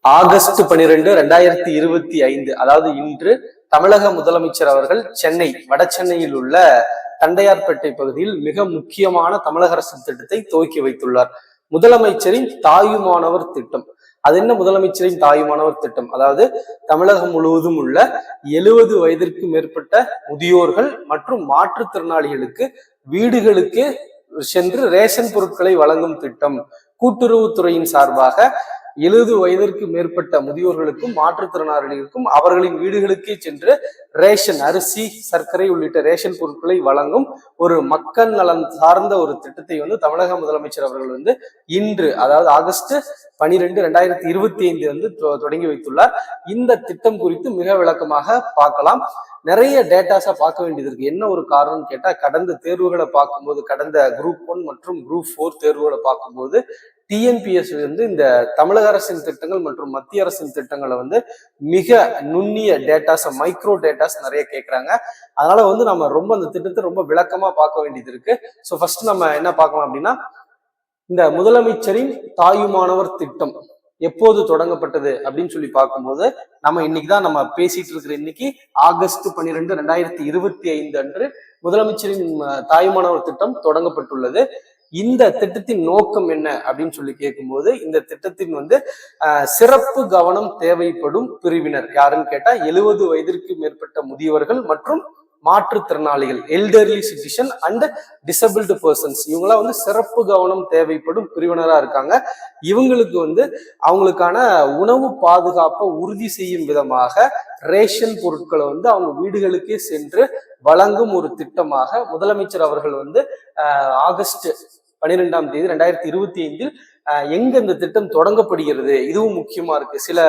August 12, 2025, அதாவது இன்று தமிழக முதலமைச்சர் அவர்கள் சென்னை வட சென்னையில் உள்ள தண்டையார்பேட்டை பகுதியில் மிக முக்கியமான தமிழக அரசின் திட்டத்தை துவக்கி வைத்துள்ளார். முதலமைச்சரின் தாயுமானவர் திட்டம். அது என்ன முதலமைச்சரின் தாயுமானவர் திட்டம்? அதாவது தமிழகம் முழுவதும் உள்ள 70 வயதிற்கு மேற்பட்ட முதியோர்கள் மற்றும் மாற்றுத்திறனாளிகளுக்கு வீடுகளுக்கு சென்று ரேஷன் பொருட்களை வழங்கும் திட்டம். கூட்டுறவுத்துறையின் சார்பாக 70 வயதிற்கு மேற்பட்ட முதியோர்களுக்கும் மாற்றுத்திறனாளிகளுக்கும் அவர்களின் வீடுகளுக்கே சென்று ரேஷன் அரிசி, சர்க்கரை உள்ளிட்ட ரேஷன் பொருட்களை வழங்கும் ஒரு மக்கள் நலன் சார்ந்த ஒரு திட்டத்தை தமிழக முதலமைச்சர் அவர்கள் இன்று, அதாவது ஆகஸ்ட் 12, 2025 தொடங்கி வைத்துள்ளார். இந்த திட்டம் குறித்து மிக விளக்கமாக பார்க்கலாம். நிறைய டேட்டாஸா பார்க்க வேண்டியது இருக்கு. என்ன ஒரு காரணம்னு கேட்டா, கடந்த தேர்வுகளை பார்க்கும்போது, கடந்த குரூப் 1 மற்றும் குரூப் 4 தேர்வுகளை பார்க்கும்போது டிஎன்பிஎஸ் இந்த தமிழக அரசின் திட்டங்கள் மற்றும் மத்திய அரசின் திட்டங்களை மிக நுண்ணிய டேட்டாஸ், மைக்ரோ டேட்டாஸ் நிறைய கேட்கறாங்க. அதனால நம்ம ரொம்ப அந்த திட்டத்தை ரொம்ப விளக்கமா பார்க்க வேண்டியது இருக்கு. ஸோ ஃபர்ஸ்ட் நம்ம என்ன பார்க்கலாம் அப்படின்னா, இந்த முதலமைச்சரின் தாயுமானவர் திட்டம் எப்போது தொடங்கப்பட்டது அப்படின்னு சொல்லி பார்க்கும்போது, நம்ம இன்னைக்குதான் நம்ம பேசிட்டு இருக்கிற இன்னைக்கு ஆகஸ்ட் 12, 2025 அன்று முதலமைச்சரின் தாயுமானவர் திட்டம் தொடங்கப்பட்டுள்ளது. இந்த திட்டத்தின் நோக்கம் என்ன அப்படின்னு சொல்லி கேட்கும்போது, இந்த திட்டத்தின் சிறப்பு கவனம் தேவைப்படும் பிரிவினர் யாருன்னு கேட்டா 70 வயதிற்கு மேற்பட்ட முதியவர்கள் மற்றும் மாற்றுத்திறனாளிகள், elderly citizen and disabled persons. இவங்களாம் சிறப்பு கவனம் தேவைப்படும் பிரிவினரா இருக்காங்க. இவங்களுக்கு அவங்களுக்கான உணவு பாதுகாப்பை உறுதி செய்யும் விதமாக ரேஷன் பொருட்களை அவங்க வீடுகளுக்கே சென்று வழங்கும் ஒரு திட்டமாக முதலமைச்சர் அவர்கள் ஆகஸ்ட் 12ஆம் தேதி 2025 எங்க இந்த திட்டம் தொடங்கப்படுகிறது, இதுவும் முக்கியமா இருக்கு. சில